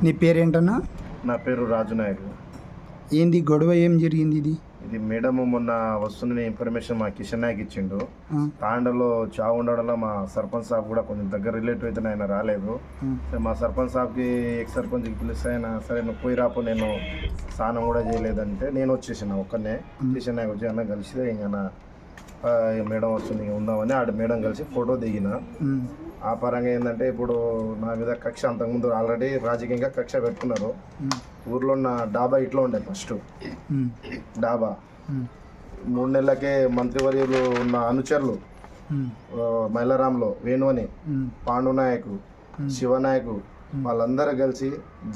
నీ పేరేంటన్నా? నా పేరు రాజు నాయక్. ఏంది గొడవ, ఏం జరిగింది? ఇది మేడం మొన్న వస్తున్న ఇన్ఫర్మేషన్ మా కిషన్ నాయక్ ఇచ్చిండు. తాండలో చావు ఉండడంలో మా సర్పంచ్ సాబ్ కూడా కొంచెం దగ్గర రిలేటివ్ అయితే ఆయన రాలేదు. మా సర్పంచ్ సాబ్కి ఎక్స్ సర్పంచ్కి పిలిస్తే ఆయన సరే నువ్వు పోయి రాపో, నేను స్నానం కూడా చేయలేదంటే నేను వచ్చేసిన ఒక్కనే. కిషన్ నాయక్ వచ్చి అన్న కలిసి ఇంకా మేడం వస్తుంది ఉందామని ఆడ మేడం కలిసి ఫోటో దిగిన. ఆ పరంగా ఏంటంటే ఇప్పుడు నా మీద కక్ష అంతకుముందు ఆల్రెడీ రాజకీయంగా కక్ష పెట్టుకున్నారు. ఊర్లో ఉన్న డాబా ఇట్లా ఉండే ఫస్ట్ డాబా 3 నెలలకే మంత్రివర్యులు ఉన్న అనుచరులు మైలారాంలో వేణువని, పాండునాయకు, శివనాయకు వాళ్ళందరూ కలిసి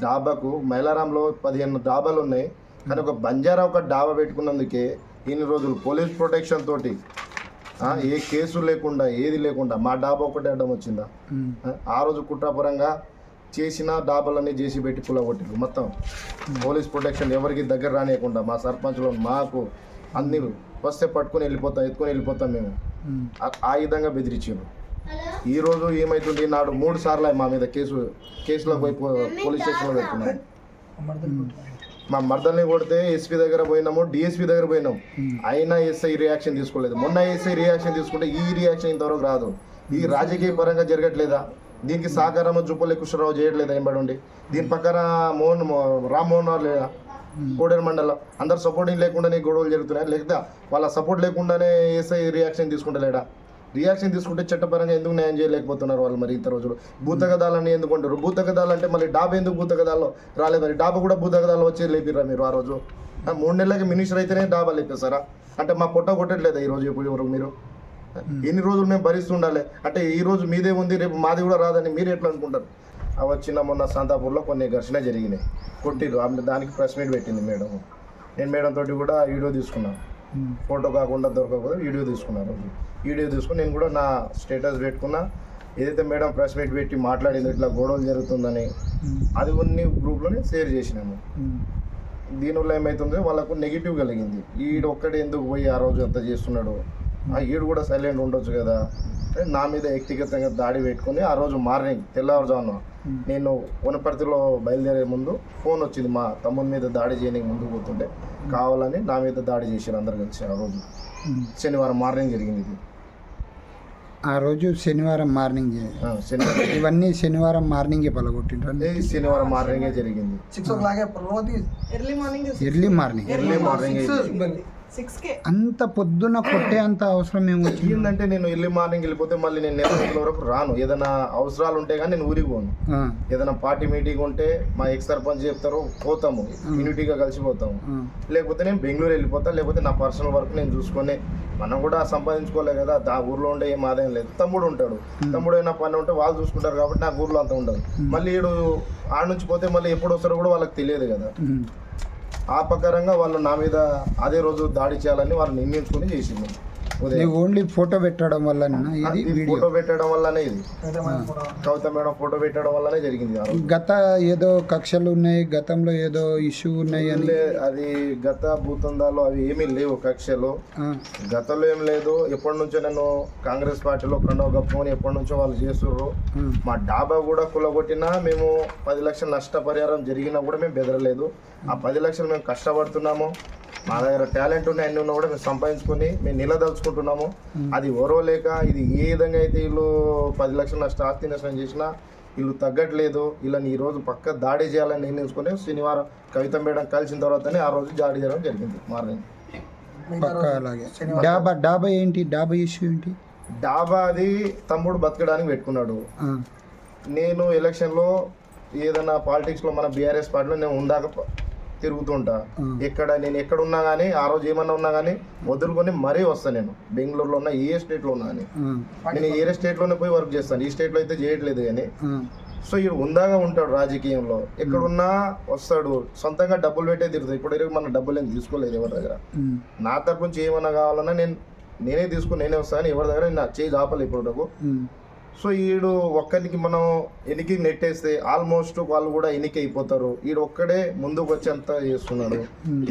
డాబాకు మైలారాంలో 15 డాబాలు ఉన్నాయి. కానీ ఒక బంజారా ఒక డాబా పెట్టుకున్నందుకే ఇన్ని రోజులు పోలీస్ ప్రొటెక్షన్ తోటి ఏ కేసు లేకుండా ఏది లేకుండా మా డాబా ఒకటే అడ్డం వచ్చిందా? ఆ రోజు కుట్రపరంగా చేసిన డాబాలన్నీ చేసి పెట్టి కులగొట్టిరు మొత్తం. పోలీస్ ప్రొటెక్షన్ ఎవరికి దగ్గర రానియకుండా మా సర్పంచ్లో మాకు అన్ని వస్తే పట్టుకొని వెళ్ళిపోతాం, ఎత్తుకొని వెళ్ళిపోతాం మేము. ఆ విధంగా బెదిరించారు. ఈరోజు ఏమవుతుంది, నాడు 3 సార్లు మా మీద కేసులో పోయి పోలీస్ స్టేషన్లో పెట్టుకున్నాం. మా మర్దల్ని కొడితే ఎస్పీ దగ్గర పోయినాము, డిఎస్పీ దగ్గర పోయినాం, అయినా ఎస్ఐ రియాక్షన్ తీసుకోలేదు. మొన్న ఎస్ఐ రియాక్షన్ తీసుకుంటే ఈ రియాక్షన్ ఇంతవరకు రాదు. ఈ రాజకీయ పరంగా జరగట్లేదా? దీనికి సహకారం జుప్పల్లి కృష్ణరావు చేయట్లేదా? ఎంబడి దీని పక్కన రామ్మోహన్ లేదా కోడేరు మండలం అందరు సపోర్టింగ్ లేకుండానే గొడవలు జరుగుతున్నాయి. లేకపోతే వాళ్ళ సపోర్ట్ లేకుండానే ఎస్ఐ రియాక్షన్ తీసుకుంటలేడా? రియాక్షన్ తీసుకుంటే చట్టపరంగా ఎందుకు న్యాయం చేయలేకపోతున్నారు వాళ్ళు? మరి ఇంత రోజులు భూతగదాలని ఎందుకు అంటారు? భూతగదాలు అంటే మళ్ళీ డాబా ఎందుకు భూతగదాల్లో రాలేదు? మరి డాబా కూడా భూతగదాల్లో వచ్చి లేపిర్రా మీరు? ఆ రోజు 3 నెలలకి మినిస్టర్ అయితేనే డాబా లేపేస్తారా? అంటే మా పొట్ట కొట్టట్లేదా ఈరోజు? ఇప్పుడు మీరు ఎన్ని రోజులు మేము భరిస్తుండాలి? అంటే ఈ రోజు మీదే ఉంది, రేపు మాది కూడా రాదని మీరు ఎట్లా అనుకుంటారు? వచ్చిన మొన్న సంతాపూర్లో కొన్ని ఘర్షణ జరిగినాయి, కొట్టిరు. దానికి ప్రెస్ మీట్ పెట్టింది మేడం. నేను మేడం తోటి కూడా వీడియో తీసుకున్నాను. ఫోటో కాకుండా దొరకకపోతే వీడియో తీసుకున్నాను. వీడియో తీసుకుని నేను కూడా నా స్టేటస్ పెట్టుకున్నా. ఏదైతే మేడం ప్రెస్ మీట్ పెట్టి మాట్లాడింది ఇట్లా గొడవలు జరుగుతుందని, అది కొన్ని గ్రూప్లోనే షేర్ చేసినాము. దీనివల్ల ఏమవుతుందో వాళ్ళకు నెగిటివ్ కలిగింది. ఈడు ఒక్కడే ఎందుకు పోయి ఆ రోజు అంత చేస్తున్నాడు, ఈడు కూడా సైలెంట్ ఉండొచ్చు కదా. నా మీద వ్యక్తిగతంగా దాడి పెట్టుకుని ఆ రోజు మార్నింగ్ తెల్లవారుజామున నేను వనపర్తిలో బయలుదేరే ముందు ఫోన్ వచ్చింది, మా తమ్ముని మీద దాడి చేయడానికి ముందుకు పోతుంటే కావాలని నా మీద దాడి చేశారు అందరు కలిసి. ఆ రోజు శనివారం మార్నింగ్ జరిగింది ఇది. ఆ రోజు శనివారం మార్నింగ్ ఇవన్నీ శనివారం మార్నింగే పలగొట్టిండ్రు. శనివారం మార్నింగే జరిగింది. ఎర్లీ మార్నింగ్ అంత పొద్దున కొట్టే అంత అవసరం ఏమి వచ్చిందంటే, నేను ఎర్లీ మార్నింగ్ వెళ్ళిపోతే మళ్ళీ నేను నెల వరకు రాను. ఏదైనా అవసరాలు ఉంటే కానీ నేను ఊరికి పోను. ఏదైనా పార్టీ మీటింగ్ ఉంటే మా ఎక్స్ సర్పంచ్ చెప్తారు, పోతాము, యూనిటీగా కలిసిపోతాము. లేకపోతే నేను బెంగళూరు వెళ్ళిపోతా, లేకపోతే నా పర్సనల్ వర్క్ నేను చూసుకొని, మనం కూడా సంపాదించుకోలే కదా, ఆ ఊర్లో ఉండే ఏం ఆదాయం లేదు. తమ్ముడు ఉంటాడు, తమ్ముడు అయినా పని ఉంటే వాళ్ళు చూసుకుంటారు కాబట్టి నాకు ఊర్లో అంత ఉండదు. మళ్ళీ ఈడు ఆడ నుంచి పోతే మళ్ళీ ఎప్పుడు వస్తారో కూడా వాళ్ళకి తెలియదు కదా. ఆ ప్రకారంగా వాళ్ళు నా మీద అదే రోజు దాడి చేయాలని వాళ్ళు నిర్ణయించుకుని చేసింది. ఓన్లీ ఫోటో పెట్టడం వల్ల ఫోటో పెట్టడం వల్లనే ఇది కవిత మేడం ఫోటో పెట్టడం వల్లనే జరిగింది. గత ఏదో కక్షలు ఉన్నాయి, గతంలో ఏదో ఇష్యూ ఉన్నాయి అని. అది గత భూతందాలు అవి ఏమీ లేవు కక్షలు, గతంలో ఏం లేదు. ఎప్పటి నుంచో నేను కాంగ్రెస్ పార్టీలో ప్రణవ్ గప్పని ఎప్పటి నుంచో వాళ్ళు చేస్తుర్రు. మా డాబా కూడా కులగొట్టినా మేము 10 లక్షల నష్టపరిహారం జరిగినా కూడా మేము బెదరలేదు. ఆ 10 లక్షలు మేము కష్టపడుతున్నాము, మా దగ్గర టాలెంట్ ఉన్నాయి, అన్నీ ఉన్నా కూడా మేము సంపాదించుకొని మేము నిలదలుచుకుంటున్నాము. అది ఎవరో లేక ఇది ఏ విధంగా అయితే వీళ్ళు 10 లక్షల ఆస్తి నష్టం చేసినా వీళ్ళు తగ్గట్లేదు. వీళ్ళని ఈరోజు పక్క దాడి చేయాలని నిర్ణయించుకొని శనివారం కవిత మేడం కలిసిన తర్వాతనే ఆ రోజు దాడి చేయడం జరిగింది మార్నింగ్. డాబా ఏంటి? డాబా ఇష్యూ ఏంటి? డాబా అది తమ్ముడు బతకడానికి పెట్టుకున్నాడు. నేను ఎలక్షన్లో ఏదైనా పాలిటిక్స్లో మన బీఆర్ఎస్ పార్టీలో నేను ఉందాక తిరుగుతుంటా. నేను ఎక్కడున్నా కానీ ఆ రోజు ఏమన్నా ఉన్నా కానీ వదులుకొని మరీ వస్తాను. నేను బెంగళూరులో ఉన్నా, ఏ స్టేట్లో ఉన్నా కానీ నేను ఏ స్టేట్లోనే పోయి వర్క్ చేస్తాను. ఈ స్టేట్లో అయితే చేయట్లేదు కానీ. సో ఈడు ఉందాగా ఉంటాడు రాజకీయంలో, ఎక్కడున్నా వస్తాడు, సొంతంగా డబ్బులు పెట్టే తిరుగుతాడు. ఇప్పుడు మన డబ్బులు ఏం తీసుకోలేదు ఎవరి దగ్గర. నా తరపు నుంచి ఏమన్నా కావాలన్నా నేనే తీసుకుని నేనే వస్తాను. ఎవరి దగ్గర నా చేయి దాపలేదు ఇప్పుడు. సో ఈడు ఒక్కరికి మనం ఎనికి నెట్టేస్తే ఆల్మోస్ట్ వాళ్ళు కూడా ఎనికి అయిపోతారు, ఈడు ఒక్కడే ముందుకు వచ్చేంత చేస్తున్నాడు,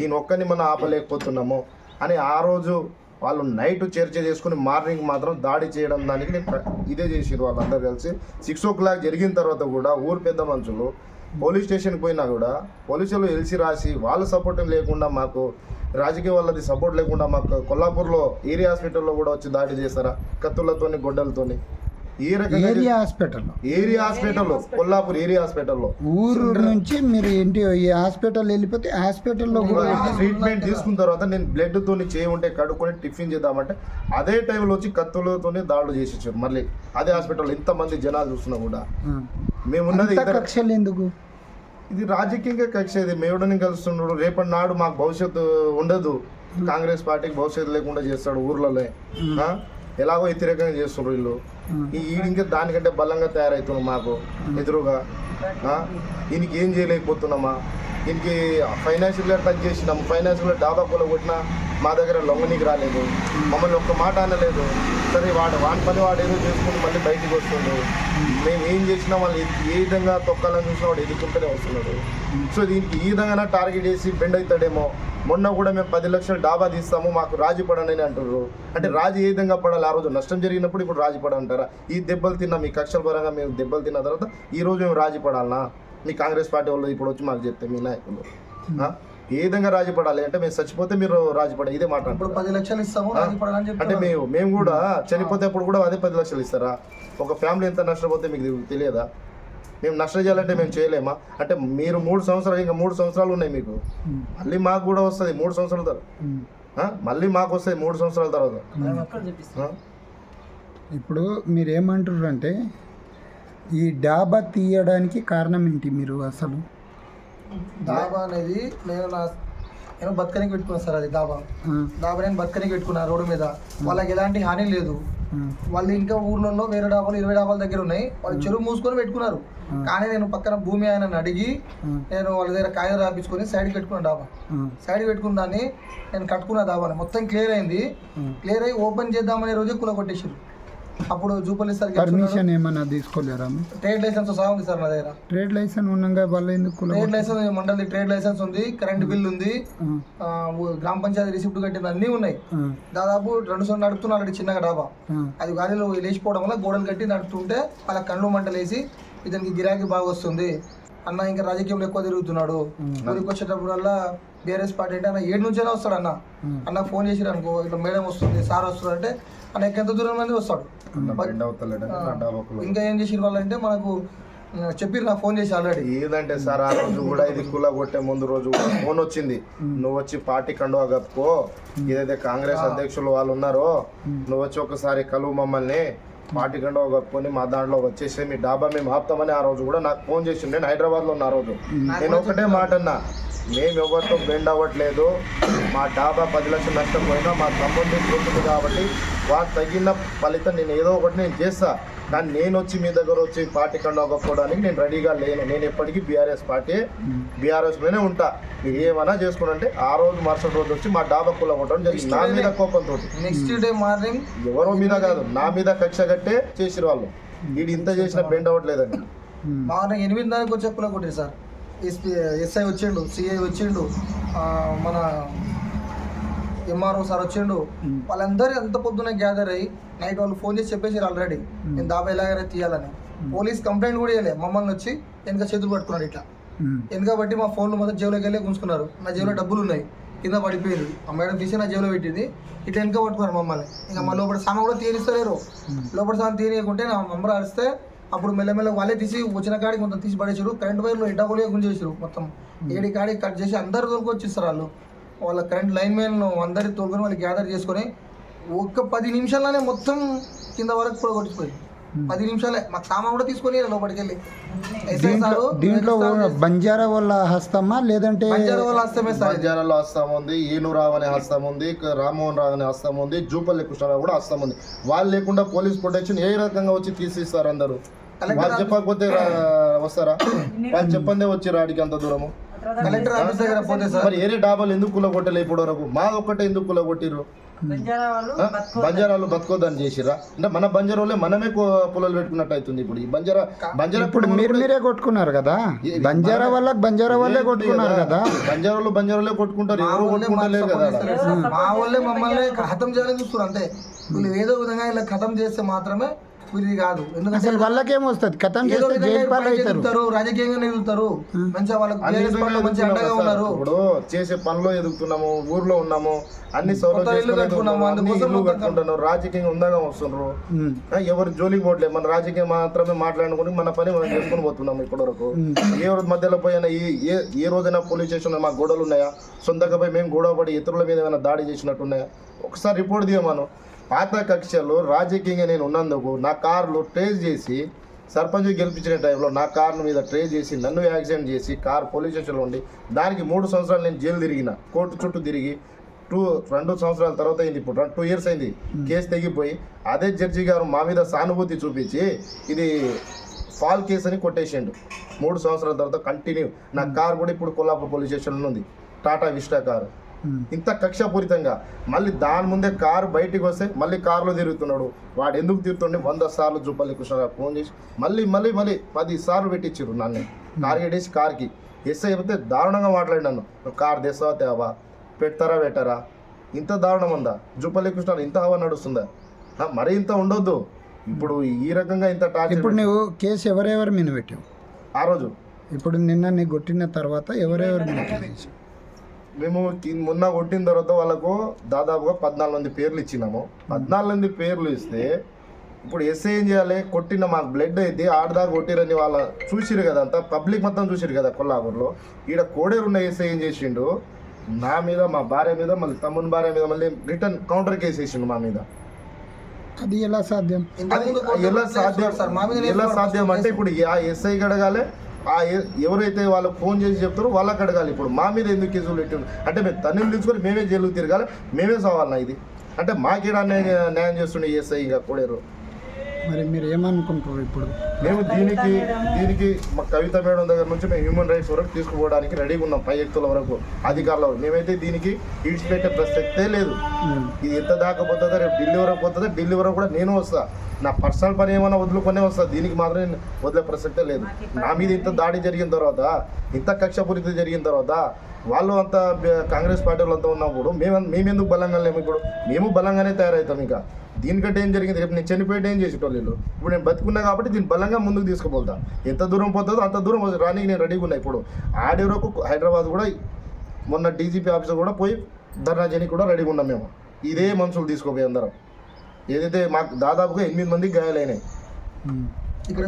ఈయన ఒక్కరిని మనం ఆపలేకపోతున్నాము అని ఆ రోజు వాళ్ళు నైట్ చర్చ చేసుకుని మార్నింగ్ మాత్రం దాడి చేయడం దానికి ఇదే చేసారు వాళ్ళందరూ కలిసి. 6 o'clock జరిగిన తర్వాత కూడా ఊరు పెద్ద మనుషులు పోలీస్ స్టేషన్కి పోయినా కూడా పోలీసులు ఎలిసి రాసి వాళ్ళ సపోర్ట్ లేకుండా, మాకు రాజకీయ వాళ్ళది సపోర్ట్ లేకుండా మాకు కొల్లాపూర్లో ఏరియా హాస్పిటల్లో కూడా వచ్చి దాడి చేస్తారా కత్తులతోని గొడ్డలతోని. ఏ రకంగా ఏరియా హాస్పిటల్ కొల్లాపూర్ ఏరియా హాస్పిటల్లో ఊరు నుంచి మీరు ఏంటి ఈ హాస్పిటల్ వెళ్ళిపోతే హాస్పిటల్లో కూడా ట్రీట్మెంట్ తీసుకున్న తర్వాత నేను బ్లడ్ తోని చేయి ఉంటే కడుక్కొని టిఫిన్ చేద్దామంటే అదే టైంలో వచ్చి కత్తులతోని దాడులు చేసేసారు. మళ్ళీ అదే హాస్పిటల్ ఇంతమంది జనాలు చూస్తున్నా కూడా మేమున్నది కక్షలు ఎందుకు? ఇది రాజకీయంగా కక్ష. ఇది మేవుడని కలుస్తున్నాడు, రేపటి నాడు మాకు భవిష్యత్తు ఉండదు, కాంగ్రెస్ పార్టీకి భవిష్యత్తు లేకుండా చేస్తాడు ఊర్లలో. ఎలాగో వ్యతిరేకంగా చేస్తున్నారు వీళ్ళు. ఇంకా దానికంటే బలంగా తయారవుతున్నాం మాకు ఎదురుగా. ఈయనకి ఏం చేయలేకపోతున్నామా, దీనికి ఫైనాన్షియల్గా టచ్ చేసినాము, ఫైనాన్షియల్గా డాబా కూల కొట్టినా మా దగ్గర లొంగనీకి రాలేదు, మమ్మల్ని ఒక్క మాట అనలేదు. సరే వాడి పని వాడు ఏదో చేసుకుని మళ్ళీ బయటికి వస్తుండు. మేము ఏం చేసినా వాళ్ళు ఏ విధంగా తొక్కాలని చూసినా వాడు ఎదుర్కొంటూనే వస్తున్నాడు. సో దీనికి ఈ విధంగా టార్గెట్ చేసి బెండ్ అవుతాడేమో. మొన్న కూడా మేము 10 లక్షలు డాబా తీస్తాము మాకు రాజీ పడని అని అంటున్నారు. అంటే రాజీ ఏ విధంగా పడాలి? ఆ రోజు నష్టం జరిగినప్పుడు ఇప్పుడు రాజీ పడంటారా? ఈ దెబ్బలు తిన్నా మీ కక్షల పరంగా మేము దెబ్బలు తిన్న తర్వాత ఈ రోజు మేము రాజీ పడాలనా? మీ కాంగ్రెస్ పార్టీ వాళ్ళు ఇప్పుడు వచ్చి మాకు చెప్తే మీ నాయకులు ఏ విధంగా రాజీ పడాలి అంటే మేము చచ్చిపోతే మీరు రాజీ పడాలి ఇదే మాట. 10 లక్షలు ఇస్తాము అంటే మేము కూడా చనిపోతే అప్పుడు కూడా అదే 10 లక్షలు ఇస్తారా? ఒక ఫ్యామిలీ ఎంత నష్టపోతే మీకు తెలియదా? మేము నష్టం చేయాలంటే మేము చేయలేమా? అంటే మీరు 3 సంవత్సరాలు ఇంకా 3 సంవత్సరాలు ఉన్నాయి మీకు, మళ్ళీ మాకు కూడా వస్తుంది 3 సంవత్సరాల తర్వాత, మళ్ళీ మాకు వస్తుంది 3 సంవత్సరాల తర్వాత. ఇప్పుడు మీరు ఏమంటారు అంటే ఈ డాబా తీయడానికి కారణం ఏంటి? మీరు అసలు డాబా అనేది నేను బతకనికి పెట్టుకున్నాను సార్. అది డాబా నేను బతకనికి పెట్టుకున్నా రోడ్డు మీద. వాళ్ళకి ఎలాంటి హాని లేదు. వాళ్ళు ఇంకా ఊర్లలో వేరే డాబాలు 20 డాబాల దగ్గర ఉన్నాయి, వాళ్ళు చెరువు మూసుకొని పెట్టుకున్నారు. కానీ నేను పక్కన భూమి ఆయన అడిగి నేను వాళ్ళ దగ్గర కాగితం రాపించుకొని సైడ్కి పెట్టుకున్నా డాబా. సైడ్ పెట్టుకున్న దాన్ని నేను కట్టుకున్న డాబాని మొత్తం క్లియర్ అయింది. క్లియర్ అయ్యి ఓపెన్ చేద్దామనే రోజే కుల కొట్టేసారు. అప్పుడు జూపల్లి సార్ పర్మిషన్ ఏమన్నా తీసుకోలేరా? ట్రేడ్ లైసెన్స్ సహా ఉంది సార్ నా దగ్గర. ట్రేడ్ లైసెన్స్ ఉన్నాగా వాళ్ళు ఎందుకు? ట్రేడ్ లైసెన్స్ మండలి ట్రేడ్ లైసెన్స్ ఉంది, కరెంట్ బిల్ ఉంది, గ్రామ పంచాయతీ రిసిప్ట్ కట్టింది, అన్నీ ఉన్నాయి. దాదాపు 2 సార్లు నడుపుతున్నారు చిన్నగా డాబా. అది గాలిలో లేచిపోవడం వల్ల గోడలు కట్టి నడుపుతుంటే వాళ్ళ కళ్ళు మంటలేసి ఇతనికి గిరాకీ బాగా వస్తుంది అన్న, ఇంకా రాజకీయంలో ఎక్కువ తిరుగుతున్నాడు. ఊరికి వచ్చేటప్పుడల్లా బీఆర్ఎస్ పార్టీ అంటే అన్న 7 నుంచైనా వస్తాడు అన్న ఫోన్ చేసిరు అనుకో, ఇట్లా మేడం వస్తుంది సార్ వస్తుంది అంటే అన్న ఎంత దూరం మంది వస్తాడు. ఇంకా ఏం చేసిన వాళ్ళంటే మనకు చెప్పిరు, నాకు ఫోన్ చేసి ఆల్రెడీ. ఏదంటే సార్ ఆ రోజు కూడా ఇది కుల కొట్టే ముందు రోజు ఫోన్ వచ్చింది, నువ్వు వచ్చి పార్టీ కండువా కప్పుకో, ఏదైతే కాంగ్రెస్ అధ్యక్షులు వాళ్ళు ఉన్నారో నువ్వు వచ్చి ఒకసారి కలువు మమ్మల్ని, పార్టీ కండువా కప్పుకొని మా దాంట్లో వచ్చేసి మీ డాబా మేము ఆపుతామని ఆ రోజు కూడా నాకు ఫోన్ చేసి నేను హైదరాబాద్లో ఉన్న ఆ రోజు. నేను ఒకటే మాట అన్నా, మేము ఎవరితో బెండ్ అవ్వట్లేదు, మా డాబా 10 లక్షలు నష్టపోయినా మా తమ్ముడిని పోతుంది కాబట్టి వాటి తగిన ఫలితం నేను ఏదో ఒకటి నేను చేస్తా. కానీ నేను వచ్చి మీ దగ్గర వచ్చి పార్టీ కండు అవ్వకపోవడానికి నేను రెడీగా లేను. నేను ఎప్పటికీ బీఆర్ఎస్లోనే ఉంటా. మీరు ఏమైనా చేసుకున్నంటే ఆ రోజు మరుసటి రోజు వచ్చి మా డాబా కుల కొట్టడం జరిగింది నా మీద కోపంతో. నెక్స్ట్ డే మార్నింగ్ ఎవరో మీద కాదు నా మీద కక్ష కట్టే చేసిరు వాళ్ళు. వీడు ఇంత చేసిన బెండ్ అవ్వట్లేదని మార్నింగ్ 8 వచ్చే కుల కొట్టారు సార్. ఎస్ఐ వచ్చిండు, సిఐ వచ్చిండు, మన ఎంఆర్ఓ సార్ వచ్చిండు. వాళ్ళందరూ ఎంత పొద్దున్న గ్యాదర్ అయ్యి నైట్ వాళ్ళు ఫోన్ చేసి చెప్పేసారు ఆల్రెడీ నేను డాబా ఎలాగైనా తీయాలని. పోలీస్ కంప్లైంట్ కూడా చేయలే, మమ్మల్ని వచ్చి వెనక చేతులు పట్టుకున్నాడు ఇట్లా. వెనక బట్టి మా ఫోన్లు మొత్తం జేబులోకి వెళ్ళి గుంజుకున్నారు. నా జేబులో డబ్బులు ఉన్నాయి, కింద పడిపోయింది. ఆ మేడం తీసి నా జేబులో పెట్టింది, ఇట్లా వెనక పట్టుకున్నారు మమ్మల్ని. ఇంకా మా లోపల సామాన్ కూడా తీయనిస్తలేరు. లోపల సామాన్ తీయకుంటే నా నంబర్ అరిస్తే అప్పుడు మెల్లమెల్ల వాళ్ళే తీసి వచ్చిన కాడికి మొత్తం తీసి పడేసారు. కరెంట్ వైర్లు ఎడ్డగోలుగా గుంజేసారు. మొత్తం 7 కాడికి కట్ చేసి అందరు తోలుకు వచ్చేస్తారు వాళ్ళు. వాళ్ళ కరెంట్ లైన్ మ్యాన్ అందరి తోలుకొని వాళ్ళు గ్యాదర్ చేసుకొని ఒక్క 10 నిమిషాల్లోనే మొత్తం కింద వరకు కూడా కొట్టిపోయింది. 10 నిమిషాలే మాకు సామాన్ కూడా తీసుకొని లోపలికి వెళ్ళి. దీంట్లో బంజారా వాళ్ళ హస్తమా లేదంటే బంజారా వాళ్ళ హస్తమే సార్. బంజారాలో హస్తం ఉంది, ఏనురావు అనే హస్తం ఉంది, రామ్మోహన్ రావు అనే హస్తం ఉంది, జూపల్లి కృష్ణరావు కూడా హస్తం ఉంది. వాళ్ళు లేకుండా పోలీస్ ప్రొటెక్షన్ ఏ రకంగా వచ్చి తీసిస్తారు అందరూ? వాళ్ళు చెప్పకపోతే వస్తారా? వాళ్ళు చెప్పందే వచ్చి రాడికి అంత దూరము. కలెక్టర్ ఆఫీస్ దగ్గర పోతే సార్ మరి ఏరే డాబాలు ఎందుకు కుల కొట్టలే ఇప్పటి వరకు? మా ఒక్కటే ఎందుకు కుల కొట్టిర్రు? బంజారాలు బతుకోద్దని చేసిరా అంటే మన బంజారాలే మనమే పొలాలు పెట్టుకున్నట్టు అవుతుంది ఇప్పుడు ఈ బంజారా ఇప్పుడు మీరే కొట్టుకున్నారు కదా, బంజారా వాళ్ళే కొట్టుకున్నారు కదా. బంజారాలే కొట్టుకుంటారు, ఎవరు కొట్టుకుంటలేరు కదా. మా వాళ్ళే మమ్మల్ని ఖతం చేయాలని చూస్తారు అంతే. వీళ్ళు ఏదో విధంగా ఇలా ఖతం చేస్తే మాత్రమే వీళ్ళు కాదు. ఎందుకంటే అసలు వాళ్ళకేం వస్తుంది, కథం చేస్తే జైలు పాలు అవుతారు, రాజకీయంగా ఎదుగుతారు, మంచిగా వాళ్ళకి మంచి అండగా ఉన్నారు. ఇప్పుడు చేసే పనిలో ఎదుగుతున్నాము, ఊర్లో ఉన్నాము, అన్ని సౌలభ్యాలు కట్టుకుంటున్నారు, రాజకీయంగా ఉందాగా వస్తున్నారు. ఎవరు జోలికి పోవట్లేదు, మన రాజకీయం మాత్రమే మాట్లాడుకుని మన పని మనం చేసుకుని పోతున్నాము. ఇప్పటి వరకు ఏ రోజు మధ్యలో పోయినా ఏ రోజైనా పోలీస్ స్టేషన్ మాకు గొడవలు ఉన్నాయా, సొంతంగా పోయి మేము గొడవ పడి ఇతరుల మీద ఏమైనా దాడి చేసినట్టు ఉన్నాయా, ఒకసారి రిపోర్ట్ తీయమాను. పాత కక్షలు రాజకీయంగా నేను ఉన్నందుకు నా కార్లు ట్రేస్ చేసి సర్పంచ్ గెలిపించిన టైంలో నా కార్ల మీద ట్రేస్ చేసి నన్ను యాక్సిడెంట్ చేసి కార్ పోలీస్ స్టేషన్లో ఉండి దానికి 3 సంవత్సరాలు నేను జైలు తిరిగిన, కోర్టు చుట్టూ తిరిగి 2 సంవత్సరాల తర్వాత అయింది, ఇప్పుడు 2 years అయింది కేసు తెగిపోయి. అదే జడ్జి గారు మా మీద సానుభూతి చూపించి ఇది ఫాల్ కేసు అని కొట్టేసిండు. 3 సంవత్సరాల తర్వాత కంటిన్యూ నా కార్ కూడా ఇప్పుడు కొల్లాపూర్ పోలీస్ స్టేషన్లో ఉంది, టాటా విస్టా కారు. ఇంత కక్షపూరితంగా మళ్ళీ దాని ముందే కారు బయటికి వస్తే మళ్ళీ కారులో తిరుగుతున్నాడు. వాడు ఎందుకు తిరుగుతుండే 100 సార్లు జూపల్లి కృష్ణరావు ఫోన్ చేసి మళ్ళీ 10 సార్లు పెట్టించారు నన్ను టార్గెట్ వేసి కార్కి. ఎస్ఐ చెప్తే దారుణంగా మాట్లాడినాను, కారు తెస్తావా తేవా, పెట్టారా, ఇంత దారుణం ఉందా జూపల్లి కృష్ణరావు, ఇంత హవా నడుస్తుందా, మరీ ఇంత ఉండొద్దు. ఇప్పుడు ఈ రకంగా ఇంత టార్గెట్. ఇప్పుడు నువ్వు కేసు ఎవరెవరి మీద పెట్టావు ఆ రోజు? ఇప్పుడు నిన్న నీకు కొట్టిన తర్వాత ఎవరెవరి మీద కేసు? మేము మొన్న కొట్టిన తర్వాత వాళ్ళకు దాదాపుగా 14 మంది పేర్లు ఇచ్చినాము. 14 మంది పేర్లు ఇస్తే ఇప్పుడు ఎస్ఐ ఏం చేయాలి, కొట్టిన మాకు బ్లడ్ అయితే ఆడదాకా కొట్టిరని వాళ్ళ చూసిరు కదా, అంతా పబ్లిక్ మొత్తం చూసిరు కదా కొల్లాపూర్లో. ఈడ కోడేరు ఉన్న ఎస్ఐ ఏం చేసిండు, నా మీద మా భార్య మీద మళ్ళీ తమ్ముని భార్య మీద మళ్ళీ రిటర్న్ కౌంటర్ కేసు వేసిండు మా మీద. అది ఎలా సాధ్యం? ఎలా సాధ్యం అంటే ఇప్పుడు ఆ ఎస్ఐ అడగాలి, ఎవరైతే వాళ్ళకి ఫోన్ చేసి చెప్తారో వాళ్ళకి అడగాలి. ఇప్పుడు మా మీద ఎందుకు కేసులు పెట్టారు అంటే మేము తన్నులు తీసుకొని మేమే జైలుకు తిరగాలి, మేమే సవాలన్నా ఇది అంటే మాకేడ న్యాయం చేస్తుండే ఎస్ఐ ఇంకా కోడేరు. మరి మీరు ఏమనుకుంటారు ఇప్పుడు? మేము దీనికి మా కవిత మేడం దగ్గర నుంచి మేము హ్యూమన్ రైట్స్ వరకు తీసుకుపోవడానికి రెడీగా ఉన్నాం, పై వ్యక్తుల వరకు అధికారుల వరకు. మేమైతే దీనికి ఈడ్చిపెట్టే ప్రసక్తే లేదు. ఇది ఎంత దాకా పోతుందో, రేపు ఢిల్లీ వరకు పోతుందో, ఢిల్లీ వరకు కూడా నేను వస్తా, నా పర్సనల్ పని ఏమైనా వదులుకొనే వస్తా, దీనికి మాత్రం నేను వదిలే ప్రసక్తే లేదు. నా మీద ఇంత దాడి జరిగిన తర్వాత, ఇంత కక్షపూరిత జరిగిన తర్వాత, వాళ్ళు అంతా కాంగ్రెస్ పార్టీ వాళ్ళు అంతా ఉన్నప్పుడు మేమెందుకు బలంగా లేము? ఇప్పుడు మేము బలంగానే తయారవుతాం. ఇంకా దీనికంటే ఏం జరిగింది, రేపు నేను చనిపోయేట ఏం చేసేటోళ్ళు. ఇప్పుడు నేను బతుకున్నా కాబట్టి దీన్ని బలంగా ముందుకు తీసుకుపోతా. ఎంత దూరం పోతుందో అంత దూరం రానికి నేను రెడీగా ఉన్నా. ఇప్పుడు ఆడే వరకు హైదరాబాద్ కూడా మొన్న డీజీపీ ఆఫీసర్ కూడా పోయి ధర్నా చేయడానికి కూడా రెడీగా ఉన్నాం మేము. ఇదే మనుషులు తీసుకోపోయి అందరం. ఏదైతే మాకు దాదాపుగా 8 మందికి గాయాలైనాయి. ఇక్కడ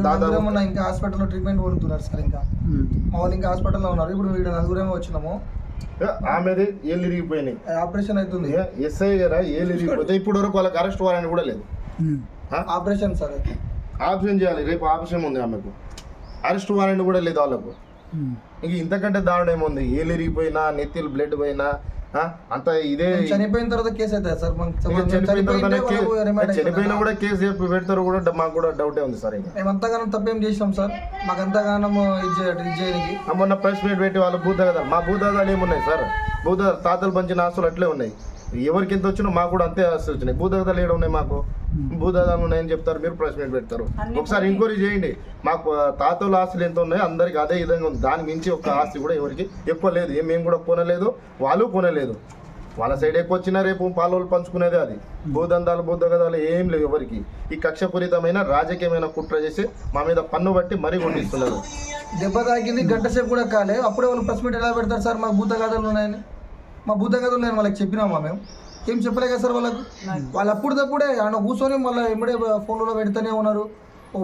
ఇంకా హాస్పిటల్లో ట్రీట్మెంట్ పొందుతున్నారు సార్. ఇంకా మా వాళ్ళు ఇంకా హాస్పిటల్లో ఉన్నారు. ఇప్పుడు వీడు 4 వచ్చినాము. ఆమెది ఏళ్ళు ఇరిగిపోయినాయి, ఆపరేషన్ అవుతుంది. ఎస్ఐ గారా ఏళ్ళు ఇరిగిపోతే ఇప్పుడు వరకు వాళ్ళకి అరెస్ట్ వారెంట్ కూడా లేదు. ఆపరేషన్ సార్, ఆపరేషన్ చేయాలి, రేపు ఆపరేషన్ ఉంది ఆమెకు, అరెస్ట్ వారెంట్ కూడా లేదు వాళ్ళకు. ఇంక ఇంతకంటే దారుణం ఏముంది? ఏళ్ళు ఇరిగిపోయినా, నెత్తిలు బ్లడ్ పోయినా అంత ఇదే. చనిపోయిన తర్వాత కేసు అవుతుంది సార్. చనిపోయినా కూడా కేసు పెడతారు కూడా మాకు కూడా డౌటే ఉంది సార్. ఇంకా మేము అంతగానం తప్పేం చేసినాం సార్, మాకు అంతగానం చేయడానికి. మొన్న ప్రెస్ మీట్ పెట్టి వాళ్ళు భూతగదాలు, మా భూతగదాలు ఏమున్నాయి సార్? తాతలు పంచిన ఆస్తులు అట్లే ఉన్నాయి. ఎవరికి ఎంత వచ్చినా మాకు కూడా అంతే ఆస్తులు వచ్చినాయి. భూతగదాలు ఏడు ఉన్నాయి, మాకు భూతగదాలు ఉన్నాయని చెప్తారు, మీరు ప్రెస్ మీట్ పెడతారు. ఒకసారి ఎంక్వైరీ చేయండి. మాకు తాతల ఆస్తులు ఎంత ఉన్నాయో అందరికి అదే విధంగా ఉంది. దాని మించి ఒక ఆస్తి కూడా ఎవరికి ఎక్కువ లేదు. మేము కూడా కొనలేదు, వాళ్ళు కొనలేదు. వాళ్ళ సైడ్ ఎక్కువ వచ్చినా రేపు పాలు పంచుకునేది. అది భూతగదాలు ఏం లేవు ఎవరికి. ఈ కక్షపూరితమైన రాజకీయమైన కుట్ర చేసి మా మీద పన్ను బట్టి మరీ కొట్టిస్తున్నారు. దెబ్బ తాకింది, గంట సేపు కూడా కాలే, అప్పుడే వాళ్ళు ప్రెస్ మీట్ ఎలా పెడతారు సార్? మాకు భూతగదాలు ఉన్నాయని. మా భూతగదాలు నేను వాళ్ళకి చెప్పినామా? మేము ఏం చెప్పలే కదా సార్ వాళ్ళకు. వాళ్ళు అప్పుడప్పుడే ఆయన కూర్చొని మళ్ళీ ఎమ్మడే ఫోన్లో పెడుతూనే ఉన్నారు.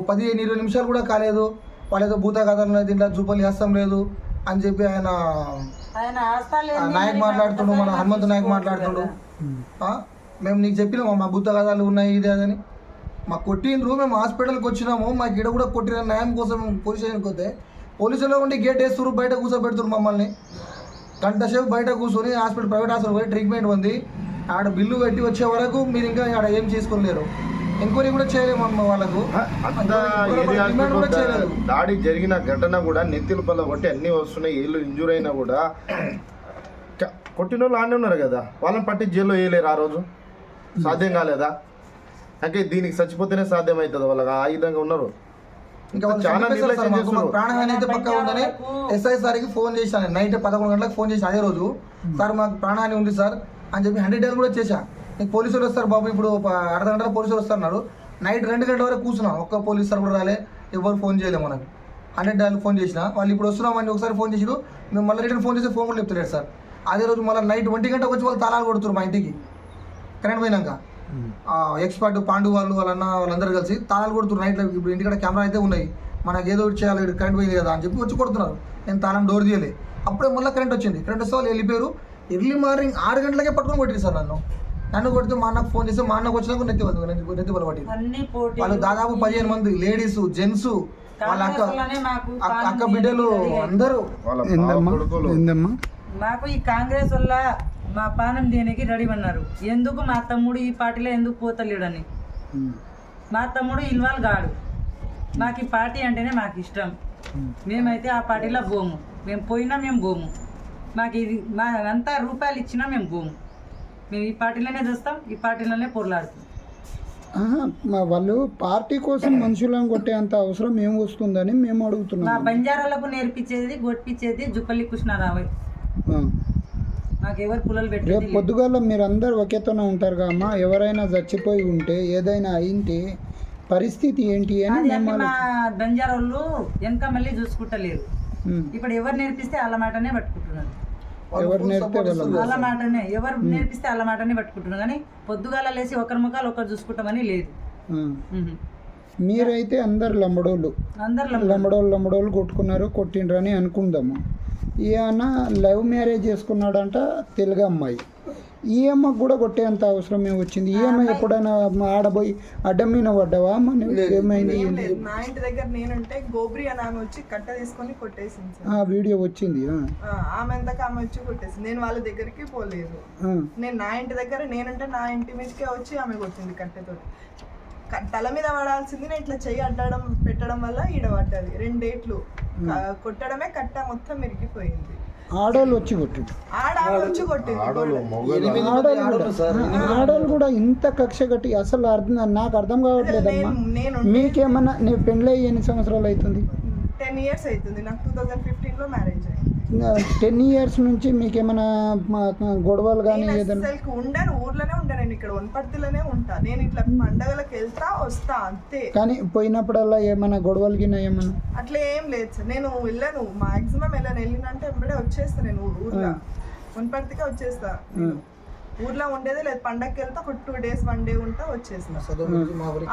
10-20 నిమిషాలు కూడా కాలేదు. వాళ్ళేదో భూతగదాలు ఉన్నాయి, దీంట్లో జూపల్లి హస్తం లేదు అని చెప్పి ఆయన నాయక్ మాట్లాడుతుండు, మన హనుమంతు నాయక్ మాట్లాడుతుండు. మేము నీకు చెప్పినామా మా భూతగదాలు ఉన్నాయి ఇది అదని? మాకు కొట్టిండ్రు, మేము హాస్పిటల్కి వచ్చినాము, మాకు ఇక్కడ కూడా కొట్టిన న్యాయం కోసం పోలీస్ స్టేషన్కి వస్తే పోలీసులో ఉండి గేట్ వేస్తున్నారు, బయట కూర్చోబెడుతున్నారు మమ్మల్ని. గంట సేపు బయట కూర్చొని ప్రైవేట్ హాస్పిటల్ పోయి ట్రీట్మెంట్ ఉంది. ఆడ బిల్లు పెట్టి వచ్చే వరకు మీరు ఇంకా ఆడ ఏం చేసుకోలేరు. ఎంక్వైరీ కూడా చేయలేము అమ్మ వాళ్ళకు. దాడి జరిగిన ఘటన కూడా నెత్తిల పల్ల కొట్టి అన్నీ వస్తున్నాయి. ఏళ్ళు ఇంజూర్ అయినా కూడా కొట్టిన వాళ్ళు ఆడే ఉన్నారు కదా, వాళ్ళని పట్టి జైల్లో వేయలేరు. ఆ రోజు సాధ్యం కాలేదా? అంటే దీనికి చచ్చిపోతేనే సాధ్యం అవుతుంది. వాళ్ళకి ఆ విధంగా ఉన్నారు. ఇంకా వాళ్ళు చాలా చంపేస్తారు సార్. నిర్లక్ష్యం మాకు చేస్తున్నారు. ప్రాణహాని అయితే పక్కా ఉందని ఎస్ఐ సార్కి ఫోన్ చేశాను. నైట్ 11 గంటలకు ఫోన్ చేసి అదే రోజు, సార్ మాకు ప్రాణహాని ఉంది సార్ అని చెప్పి 100 డైల్ కూడా చేశా. నీకు పోలీసులు వస్తారు బాబు, ఇప్పుడు అర్ధ గంటల పోలీసులు వస్తున్నారు. నైట్ 2 గంటల వరకు కూర్చున్నా, ఒక్క పోలీసు సార్ కూడా రాలే, ఎవరు ఫోన్ చేయలేము మనకి. 100 డైల్ ఫోన్ చేసిన వాళ్ళు ఇప్పుడు వస్తున్నామని ఒకసారి ఫోన్ చేసిరు. మేము మళ్ళీ రిటర్న్ ఫోన్ చేసి ఫోన్ కూడా చెప్తలేరు సార్. అదే రోజు మళ్ళీ నైట్ 1 గంటకు వచ్చి వాళ్ళు తాళాలు కొడుతున్నారు మా ఇంటికి. కరెంట్ పోయినాక ఎక్స్పర్ట్ పాండు వాళ్ళందరూ కలిసి తాళాలు కొడుతున్నారు నైట్లో. ఇప్పుడు ఇంటికాడ కెమెరా అయితే ఉన్నాయి, మనకి ఏదో ఒకటి చేయాలి, కరెంట్ పోయింది కదా అని చెప్పి వచ్చి కొడుతున్నారు. నేను తాళం డోర్ తీయలే. అప్పుడే మళ్ళీ కరెంట్ వచ్చింది. కరెంట్ వస్తే వాళ్ళు వెళ్ళిపోయారు. ఎర్లీ మార్నింగ్ 6 గంటలకే పట్టుకొని కొట్టిరు సార్ నన్ను కొడితే మా అన్నకు ఫోన్ చేస్తే మా అన్నకు వచ్చినాక నెత్తి పట్టింది. వాళ్ళు దాదాపు 15 మంది లేడీస్, జెంట్స్, వాళ్ళ అక్క బిడ్డలు అందరూ. వాళ్ళ ఏందమ్మా కొడుకులు ఏందమ్మా మాకు ఈ కాంగ్రెస్ వల్ల మా పానం దేనికి రెడీ అన్నారు. ఎందుకు మా తమ్ముడు ఈ పార్టీలో ఎందుకు పోతలేడని. మా తమ్ముడు ఇన్వాల్వ్ కాడు. మాకు ఈ పార్టీ అంటేనే మాకు ఇష్టం. మేమైతే ఆ పార్టీలో పోము. మేము పోయినా మేము పోము. మాకు ఇది మా అంతా రూపాయలు ఇచ్చినా మేము పోము. మేము ఈ పార్టీలోనే చేస్తాం, ఈ పార్టీలోనే పొరలాడుతాం. వాళ్ళు పార్టీ కోసం మనుషులను కొట్టేంత అవసరం ఏం వస్తుందని మేము మా అడుగుతున్నాం. బంజారాలకు నేర్పించేది గొట్టించేది జుప్పల్లి కృష్ణారావు. మాకు ఎవరు పుల్లలు రేపు పెట్టేది లేదు. పొద్దుగాల మీరందరూ ఒకేతోనే ఉంటారు కమ్మా. ఎవరైనా చచ్చిపోయి ఉంటే ఏదైనా అయింటే పరిస్థితి ఏంటి అని అది మేము అంటే మా బంజారాళ్ళు వెనక మళ్ళీ చూసుకుంటలేరు. ఇప్పుడు ఎవరు నేర్పిస్తే వాళ్ళ మాటనే పట్టుకుంటున్నారు. ఎవరు నేర్పితే వాళ్ళు వాళ్ళ మాటనే ఎవరు నేర్పిస్తే వాళ్ళ మాటనే పట్టుకుంటున్నారు. కానీ పొద్దుగాల లేసి ఒకరి ముఖాలు ఒకరు చూసుకుంటామని లేదు. మీరైతే అందరు లంబడోళ్ళు అందరు లంబడోళ్ళు కొట్టుకున్నారు, కొట్టిండ్రు అని అనుకుందాము. ఈయన లవ్ మ్యారేజ్ చేసుకున్నాడంట, తెలుగు అమ్మాయి. ఈ అమ్మకు కూడా కొట్టేంత అవసరం వచ్చింది. ఈ అమ్మాయి ఎప్పుడైనా ఆడబోయి అడ్డం మీద పడ్డావా? ఏమైంది? మా ఇంటి దగ్గర నేనుంటే గోబ్రి అని ఆమె వచ్చి కట్ట తీసుకొని కొట్టేసింది సార్. ఆ వీడియో వచ్చింది. ఆమె అంతకు ఆమె వచ్చి కొట్టేసింది. నేను వాళ్ళ దగ్గరికి పోలేదు. నేను నా ఇంటి దగ్గర నేనుంటే నా ఇంటి మీదకే వచ్చి ఆమె కొట్టింది కట్టెతో. తల మీద పడాల్సింది నేను ఇట్లా చెయ్యి అడ్డడం పెట్టడం వల్ల ఈడ పడ్డది. 2 ఏట్లు కొట్టడమే కట్ట మొత్తం ఇరిగిపోయింది. ఆడోళ్ళు వచ్చి కొట్టిండు. వచ్చి కొట్టింది. ఆడోళ్ళు కూడా ఇంత కక్ష కట్టి అసలు నాకు అర్థం కావట్లేదమ్మా. మీకేమన్నా నేను పెళ్ళి ఎన్ని సంవత్సరాలు అవుతుంది? 10 ఇయర్స్ అవుతుంది. నాకు 2015లో మ్యారేజ్ అయింది. 10 ఇయర్స్ నుంచి మీకేమైనా గొడవలు కానీ ఏదైనా? ఉండను, ఊర్లోనే ఉంటాను. నేను ఇక్కడ వనపర్తిలోనే ఉంటా. నేను ఇట్లా పండగలకు వెళ్తా వస్తా అంతే. కానీ పోయినప్పుడల్లా ఏమైనా గొడవలు గిన్నా ఏమన్నా? అట్లా ఏం లేదు సార్. నేను వెళ్ళను, మాక్సిమం వెళ్ళినంటే వెంబడే వచ్చేస్తా. నేను ఊర్లో వనపర్తికే వచ్చేస్తా. ఊర్లో ఉండేదే లేదు. పండగకి వెళ్తా, ఒక 2 days 1 day ఉంటా వచ్చేస్తా.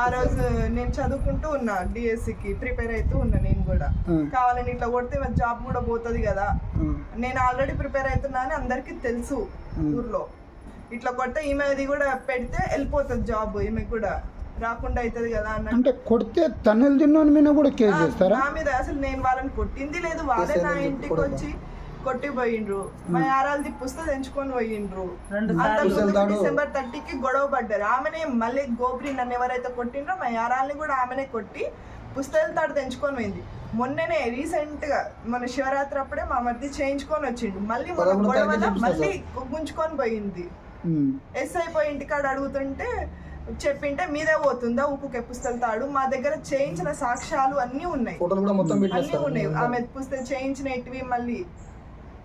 ఆ రోజు నేను చదువుకుంటూ ఉన్నా, డిఎస్సికి ప్రిపేర్ అవుతూ ఉన్నా. నేను కూడా కావాలని ఇట్లా కొడితే జాబ్ కూడా పోతుంది కదా. నేను ఆల్రెడీ ప్రిపేర్ అవుతున్నా అని అందరికి తెలుసు ఊర్లో. ఇట్లా కొడితే ఈమెది కూడా పెడితే వెళ్ళిపోతుంది జాబ్, ఈమె కూడా రాకుండా అవుతుంది కదా అన్న. అంటే కొడితే తన్నులు తిన్న మీద కూడా కేసు చేస్తారా? నా మీద అసలు నేను వాళ్ళని కొట్టింది లేదు. వాళ్ళే నా ఇంటికి వచ్చి కొట్టి పోయిండ్రు. మా యారాలది పుస్తకం తెంచుకొని పోయిండ్రు. December 30కి గొడవ పడ్డారు. ఆమెనే మళ్ళీ గోబ్రి నన్ను ఎవరైతే కొట్టిండ్రో మా యారాల్ని కూడా ఆమెనే కొట్టి పుస్తకాలు తాడు తెంచుకొని పోయింది. మొన్ననే రీసెంట్ గా మన శివరాత్రి అప్పుడే మా మధ్య చేయించుకొని వచ్చిండు. మళ్ళీ మన గొడవ మళ్ళీ గుంజుకొని పోయింది. ఎస్ఐ పోయి ఇంటికాడ అడుగుతుంటే చెప్పింటే మీదే పోతుందా ఉప్పుకే పుస్తకాలు తాడు. మా దగ్గర చేయించిన సాక్ష్యాలు అన్నీ ఉన్నాయి, అన్నీ ఉన్నాయి. ఆమె పుస్తకం చేయించినవి మళ్ళీ.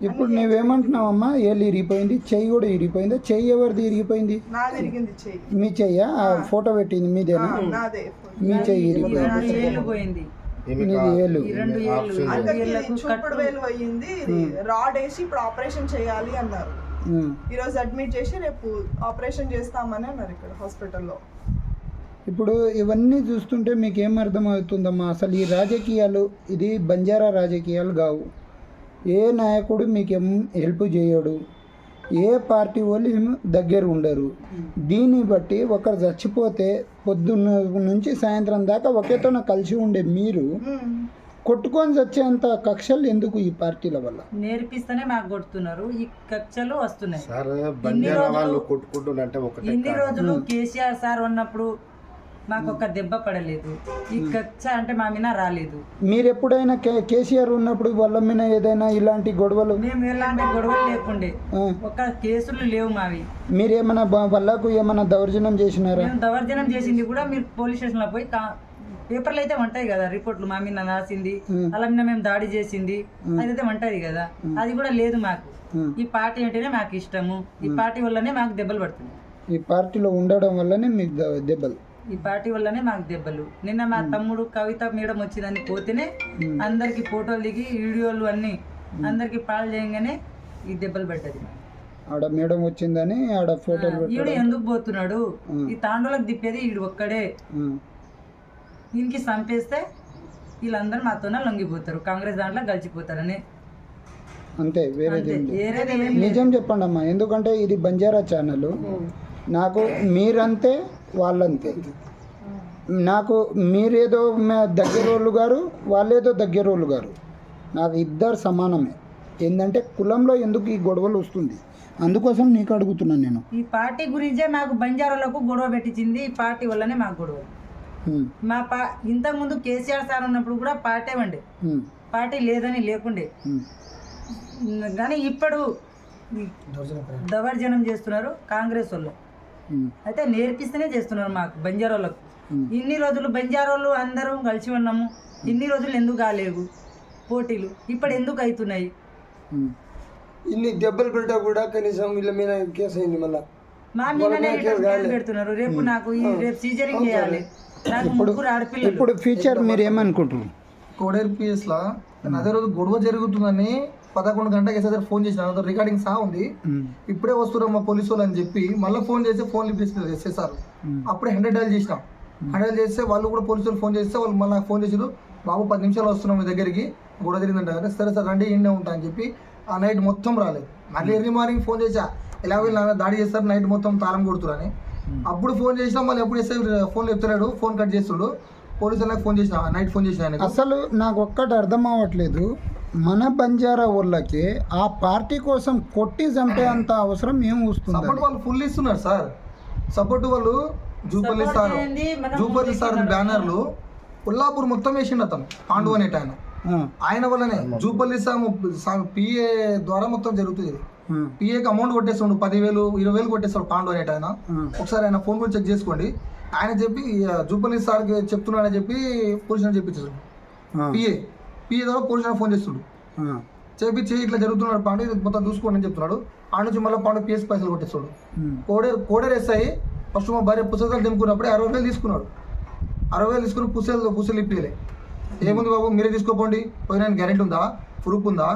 ఇప్పుడు నువ్వేమంటున్నావమ్మా? ఏళ్ళు ఇరిగిపోయింది, చెయ్యి కూడా ఇరిగిపోయిందా? చెయ్యి ఎవరిది ఇరిగిపోయింది? నాది ఇరిగింది చెయ్యి. మీ చెయ్యా? ఫోటో పెట్టింది మీదేనా? నాదే. మీ చెయ్యి ఇరిగిపోయింది. ఏళ్ళు చూపుడు వేలు పోయింది. రాడ్ వేసి ఇప్పుడు ఆపరేషన్ చేయాలి అన్నారు. ఈ రోజు అడ్మిట్ చేసి రేపు ఆపరేషన్ చేస్తామని అన్నారు ఇక్కడ హాస్పిటల్లో. ఇప్పుడు ఇవన్నీ చూస్తుంటే మీకు ఏం అర్థమవుతుందమ్మా? అసలు ఈ రాజకీయాలు, ఇది బంజారా రాజకీయాలు కావు. ఏ నాయకుడు మీకు హెల్ప్ చేయడు, ఏ పార్టీ వాళ్ళు దగ్గర ఉండరు. దీన్ని బట్టి ఒకరు చచ్చిపోతే పొద్దున్న నుంచి సాయంత్రం దాకా ఒకేతోనే కలిసి ఉండే మీరు కొట్టుకొని చచ్చేంత కక్షలు ఎందుకు ఈ పార్టీల వల్ల? నేర్పిస్తేనే మాకు కొడుతున్నారు, ఈ కక్షలు వస్తున్నాయి. సార్ బంజారా వాళ్ళు కొట్టుకుంటుంటే ఇన్ని రోజులు కేసీఆర్ సార్ ఉన్నప్పుడు మాకు ఒక్క దెబ్బ పడలేదు. ఈ కచ్చ అంటే మా మీద రాలేదు. మీరు ఎప్పుడైనా కేసీఆర్ ఉన్నప్పుడు వాళ్ళ మీద ఏదైనా ఇలాంటి గొడవలు మేము ఎలాంటి గొడవలు లేకుండే, ఆ, ఒక్క కేసులు లేవు మావి. మీరేమైనా వాళ్ళకు ఏమైనా దౌర్జన్యం చేసినారా? మేము దౌర్జన్యం చేసింది కూడా మీరు పోలీస్ స్టేషన్ లో పోయి పేపర్లు అయితే ఉంటాయి కదా, రిపోర్ట్లు మా మీద రాసింది, అలా మీద మేము దాడి చేసింది అదైతే ఉంటది కదా, అది కూడా లేదు మాకు. ఈ పార్టీ అంటేనే మాకు ఇష్టము. ఈ పార్టీ వల్లనే మాకు దెబ్బలు పడుతుంది. ఈ పార్టీలో ఉండడం వల్లనే మీకు దెబ్బలు. ఈ పార్టీ వల్లనే మాకు దెబ్బలు. నిన్న మా తమ్ముడు కవిత మేడం వచ్చిందని పోతేనే అందరికి ఫోటోలు దిగి వీడియోలు అన్ని అందరికి పాలు చేయగానే ఈ దెబ్బలు పడ్డది. ఆడ మేడం వచ్చిందని ఆడ ఫోటోలు ఈడు ఎందుకు పోతున్నాడు, ఈ తాండూలకు తిప్పేది ఈడు ఒక్కడే. దీనికి చంపేస్తే వీళ్ళందరూ మాతోనే లొంగిపోతారు, కాంగ్రెస్ దాంట్లో గలిచిపోతారని. అంతే, వేరేది ఏం లేదు. వేరేది ఏం నిజం చెప్పండి అమ్మా, ఎందుకంటే ఇది బంజారా ఛానల్. నాకు మీరంతే వాళ్ళంతే. నాకు మీరేదో దగ్గరోళ్ళు గారు, వాళ్ళేదో దగ్గరోళ్ళు గారు, నాకు ఇద్దరు సమానమే. ఏంటంటే కులంలో ఎందుకు ఈ గొడవలు వస్తుంది, అందుకోసం నీకు అడుగుతున్నాను నేను. ఈ పార్టీ గురించే మాకు బంజారాలకు గొడవ పెట్టించింది. ఈ పార్టీ వల్లనే మాకు గొడవ. మా ఇంతకుముందు కేసీఆర్ సార్ ఉన్నప్పుడు కూడా పార్టీ ఉండే, పార్టీ లేదని లేకుండే. కానీ ఇప్పుడు దౌర్జన్యం చేస్తున్నారు కాంగ్రెస్ వాళ్ళు. అయితే నేర్పిస్తేనే చేస్తున్నారు మాకు బంజారాలకు. ఇన్ని రోజులు బంజారాలు అందరూ కలిసి ఉన్నాము, ఇన్ని రోజులు ఎందుకు కాలేవు పోటీలు, ఇప్పుడు ఎందుకు అవుతున్నాయి? ఇన్ని దెబ్బలు పెట్టా కూడా కనీసం వీళ్ళ మీద కేసు అయింది. మళ్ళీ మా మీదనే కేసు పెడుతున్నారు. రేపు నాకు రేపు సీజరింగ్ చేయాలి, నాకు ముగ్గురు ఆడపిల్లలు. ఇప్పుడు ఫ్యూచర్ మీరు ఏమనుకుంటారు? కోడేరు పిఎస్ లా అదే రోజు గొడవ జరుగుతుందని 11 గంటలకు ఎస్ఐ ఫోన్ చేసిన, రికార్డింగ్ సహా ఉంది. ఇప్పుడే వస్తున్నాం మా పోలీసు వాళ్ళు అని చెప్పి మళ్ళీ ఫోన్ చేసి ఫోన్ లిప్ చేసేసారు. అప్పుడే 100 డైల్ చేసినాం. 100 చేస్తే వాళ్ళు కూడా పోలీసులు ఫోన్ చేస్తే వాళ్ళు మళ్ళీ నాకు ఫోన్ చేసారు, బాబు 10 నిమిషాలు వస్తున్నాం మీ దగ్గరికి, గొడవ జరిగిందంట కదా. సరే సార్ రండి, ఇండే ఉంటా అని చెప్పి ఆ నైట్ మొత్తం రాలేదు. మళ్ళీ ఎర్లీ మార్నింగ్ ఫోన్ చేసా, ఇలా వీళ్ళు దాడి చేస్తారు, నైట్ మొత్తం తాళం కొడుతురని. అప్పుడు ఫోన్ చేసినా మళ్ళీ ఎప్పుడు ఎస్ఐ ఫోన్ చెప్తున్నాడు, ఫోన్ కట్ చేస్తుడు. పోలీసు వాళ్ళకి ఫోన్ చేసిన, నైట్ ఫోన్ చేసిన. అసలు నాకు ఒక్కటి అర్థం అవ్వట్లేదు, మన బంజారా వాళ్ళకి ఆ పార్టీ కోసం కొట్టి చంపే అంత అవసరం ఏం వస్తుంది? సపోర్ట్ వాళ్ళు ఫుల్ ఇస్తున్నారు సార్. సపోర్ట్ వాళ్ళు జూపల్లి సార్ బ్యానర్లు కొల్లాపూర్ మొత్తం వేసిండు అతను, పాండు అనేట ఆయన వల్లనే. జూపల్లి సార్ పిఏ ద్వారా మొత్తం జరుగుతుంది. పిఏకి అమౌంట్ కొట్టేస్తుండు, 10,000 20,000 కొట్టేస్తాడు పాండు అనేట ఆయన. ఒకసారి ఆయన ఫోన్ కూడా చెక్ చేసుకోండి. ఆయన చెప్పి జూపల్లి సార్కి చెప్తున్నాడని చెప్పి పోలీసులు చెప్పించాడు. పిఏ ద్వారా పోలీసులు ఫోన్ చేస్తుండు, చేపించి ఇట్లా జరుగుతున్నాడు పాండు, ఇది మొత్తం చూసుకోండి అని చెప్తున్నాడు. ఆ నుంచి మళ్ళీ పాండు పిఎస్ పైసలు కొట్టేస్తాడు. కోడేరు ఎస్ఐ ఫస్ట్ మా భార్య పుస్తకాలు దింపుకున్నప్పుడే 60,000 తీసుకున్నాడు. 60,000 తీసుకుని పుస్తలు ఇప్పలే. ఏముంది బాబు మీరే తీసుకోపోండి, పోయినా గ్యారెంటీ ఉందా, ప్రూఫ్ ఉందా,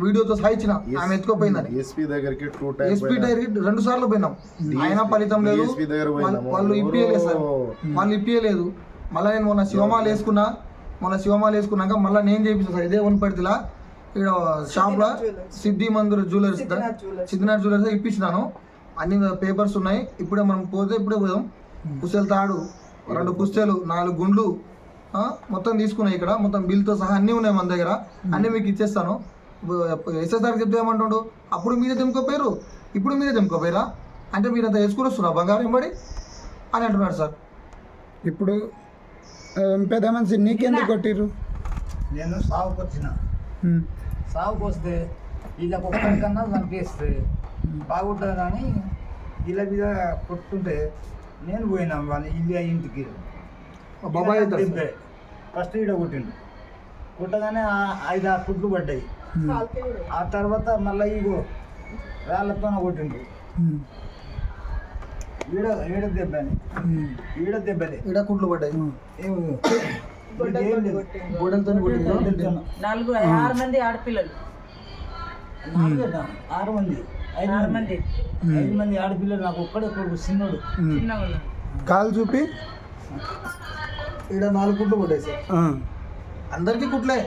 వీడియోతో సహా ఇచ్చిన, ఆమె ఎత్తుకోపోయిందని. ఎస్పీ దగ్గరికి 2 సార్లు పోయినాం, అయినా ఫలితం లేదు. వాళ్ళు ఇప్పియలేదు సార్, వాళ్ళు ఇప్పియలేదు. మళ్ళీ నేను మొన్న శివమాలు వేసుకున్నాక మళ్ళీ నేను చేయించాను సార్, ఇదే వనపర్తిలా ఇక్కడ షాప్లో సిద్ధిమందిర్ జ్యువెలర్స్, సిద్ధినాథ్ జ్యువెలర్స్ ఇప్పించినాను. అన్ని పేపర్స్ ఉన్నాయి. ఇప్పుడే మనం ఇప్పుడే పోదాం. పుస్తెలు తాడు, 2 పుస్తెలు, 4 గుండ్లు మొత్తం తీసుకున్నాయి. ఇక్కడ మొత్తం బిల్తో సహా అన్నీ ఉన్నాయి మన దగ్గర, అన్నీ మీకు ఇచ్చేస్తాను. ఎస్ఎస్ఆర్కి చెప్తే ఏమంటుండు, అప్పుడు మీరే తెంపుకోపోయారు, ఇప్పుడు మీరే తెంపుకోపోయారా అంటే మీరు అంత వేసుకుని వస్తున్నా బంగారం ఎంబడి అని అంటున్నాడు సార్. ఇప్పుడు పెద్ద మనిషి నీకెందుకు కొట్టిర్రు? నేను సాగుకు వచ్చిన, సాగుకు వస్తే వీళ్ళకి ఒక్కరికన్నా చంపేస్తే బాగుంటుంది కానీ వీళ్ళ మీద కొట్టుంటే నేను పోయినా వాళ్ళ ఇల్లు ఇంటికి. ఫస్ట్ ఈడ కొట్టిండు, కొట్టగానే 5-6 కుట్లు పడ్డాయి. ఆ తర్వాత మళ్ళీ ఇగో రాళ్ళతో కొట్టిండు. ఈడ దెబ్బని ఈడ కుట్లు పడ్డాయి. 6 మంది ఆడపిల్లలు, 6 మంది 5 మంది ఆడపిల్లలు. నాకు ఒక్కడే కొడుకు చిన్నోడు. కాలు చూపి ఈడ 4 కుట్లు పడ్డాయి సార్, అందరికీ కుట్లే.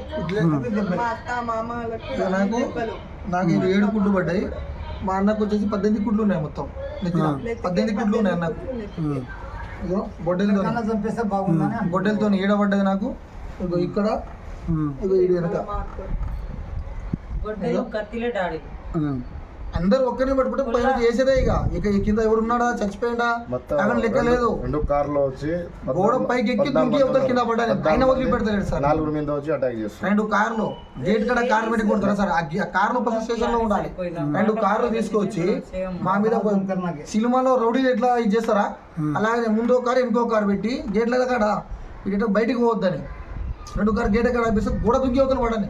నాకు 7 కుట్లు పడ్డాయి. మా అన్నకు వచ్చేసి 18 కుట్లు ఉన్నాయి. మొత్తం 18 కుట్లు ఉన్నాయి అన్నకు. గొడ్డలతో ఈడ పడ్డది నాకు, ఇక్కడ ఇగో ఈడు వెనక. అందరు ఒక్కరిని పట్టుకుంటే పైన చేసేదే ఇక ఈ కింద ఎవడున్నాడా చచ్చిపోయిందా మొత్తం అక్కడ లెక్క లేదు. 2 కార్లో వచ్చి గోడ పైకి ఎక్కి దుంకి అవతల కింద పడ్డాను ఆయన వదిలిపెడతాడు సార్. 4 మీద వచ్చి అటాక్ చేస్తారు. 2 కార్లు గేట్ కాడ కార్ పెట్టి కొడతారా సార్? ఆ కార్లు ఫస్ట్ స్టేషన్ లో ఉండాలి. 2 కార్లు తీసుకొచ్చి మా మీద సినిమాలో రౌడీలు ఎట్లా ఇది చేస్తారా అలాగే ముందో కారు ఇంకో కారు పెట్టి గేట్ల కాడ ఇటు బయటికి పోవద్దని 2 కారు గేట్ కాడ ఆపిస్తే గోడ దుంకి అవతల పడని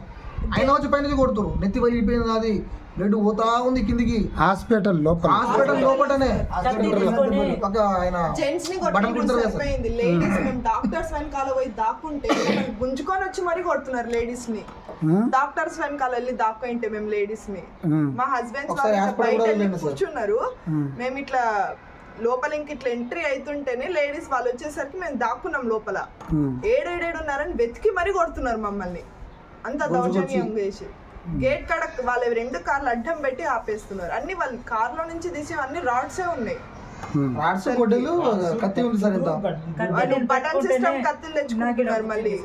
ఆయన వచ్చి పైన కొడుతారు. నెత్తి వెళ్ళిపోయింది అది బ్లడ్ పోతా ఉంది కిందికి. హాస్పిటల్ లోపలనే ఒక ఆయన జెంట్స్ ని బటన్ కుడతారు కదా సార్. కొట్టింది లేడీస్. మేము డాక్టర్స్ వెనకాల పోయి దాక్కుంటే మమ్మల్ని గుంజుకొని వచ్చి మరీ కొడుతున్నారు లేడీస్ ని. డాక్టర్స్ వెనకాల వెళ్ళి దాక్కుంటే మేము లేడీస్ ని మా హస్బెండ్స్ ఒకసారి హాస్పిటల్ బయట కూడా వెళ్ళి వెళ్ళండి సార్. కూర్చున్నారు. మేము ఇట్లా లోపల ఇంక ఇట్లా ఎంట్రీ అవుతుంటేనే లేడీస్ వాళ్ళు వచ్చేసరికి మేము దాక్కున్నాం లోపల. ఏడున్నారని వెతికి మరీ కొడుతున్నారు మమ్మల్ని. అంత దౌర్జన్యం చేసి గేట్ కాడ వాళ్ళ 2 కార్లు అడ్డం పెట్టి ఆపేస్తున్నారు. అన్ని వాళ్ళ కార్లో నుంచి తీసి అన్ని రాడ్సే ఉన్నాయి. రాడ్స్ గొడ్డలు కత్తి ఉంది సార్ ఎంత వాళ్ళు బటన్ సిస్టమ్ కత్తులు తెచ్చుకుంటున్నారు. మళ్ళీ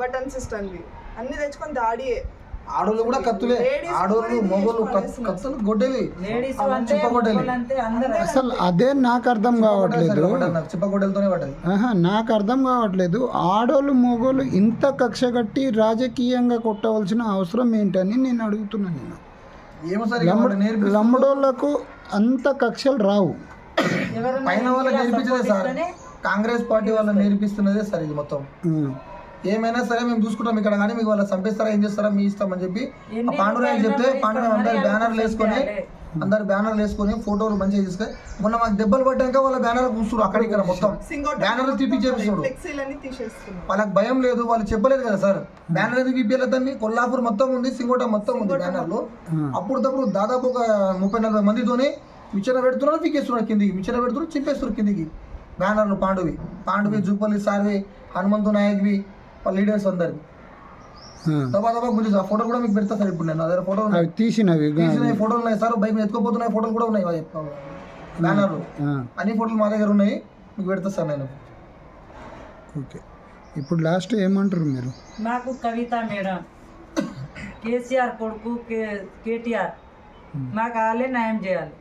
బటన్ సిస్టమ్ అన్ని తెచ్చుకొని దాడియే. ఆడోళ్ళు కూడా కత్తులే. ఆడోళ్ళు మొగోళ్ళు కత్తులు గొడ్డలి చిప్పగొడ్డలి. అసలు అదే నాకు అర్థం కావట్లేదు. చిప్పగొడ్డలతోనే పడ్డది. నాకు అర్థం కావట్లేదు. ఆడోళ్ళు మొగోళ్ళు ఇంత కక్ష కట్టి రాజకీయంగా కొట్టవలసిన అవసరం ఏంటని నేను అడుగుతున్నాను. ఏమో సార్ లంబడోళ్లకు అంత కక్షలు రావు. పైన వాళ్ళకి నేర్పించదే సార్. కాంగ్రెస్ పార్టీ వాళ్ళని నేర్పిస్తున్నదే సార్ ఇది మొత్తం. ఏమైనా సరే మేము చూసుకుంటాం ఇక్కడ, కానీ మీకు వాళ్ళు చంపేస్తారా ఏం చేస్తారా మీ ఇష్టం అని చెప్పి పాండురాయని చెప్తే పాండురాయ్ అందరు బ్యానర్లు వేసుకొని ఫోటోలు మంచిగా తీసుకొని మొన్న మాకు దెబ్బలు పడ్డాక వాళ్ళ బ్యానర్ కూర్చున్నారు అక్కడ ఇక్కడ మొత్తం బ్యానర్లు తీపిచ్చేస్తున్నారు. వాళ్ళకి భయం లేదు, వాళ్ళు చెప్పలేదు కదా సార్. బ్యానర్ ఎందుకు తీపియలేదండి? కొల్లాపూర్ మొత్తం ఉంది, సింగోట మొత్తం ఉంది బ్యానర్లు. అప్పుడు దాదాపు ఒక 30-40 మందితోని మిచ్చన పెడుతున్నారు, పీకేస్తున్నారు కిందికి, మిచ్చన పెడుతున్నారు, చింపేస్తున్నారు కిందికి బ్యానర్లు. పాండువి జూపల్లి సార్వి, హనుమంతు నాయక్వి, వాళ్ళ లీడర్స్ అందరివి దబా గురించి ఆ ఫోటోలు కూడా మీకు పెడతా సార్. ఇప్పుడు నేను అదే ఫోటోలు తీసిన ఫోటోలు ఉన్నాయి సార్. బైక్ మీద ఎత్తుకోపోతున్నాయి ఫోటోలు కూడా ఉన్నాయి, బ్యానర్లు అన్ని ఫోటోలు మా దగ్గర ఉన్నాయి, మీకు పెడతా సార్ నేను. ఓకే, ఇప్పుడు లాస్ట్ ఏమంటారు మీరు? నాకు కవిత మేడం, కేసీఆర్ కొడుకు కేటీఆర్, మాకు వాళ్ళే న్యాయం చేయాలి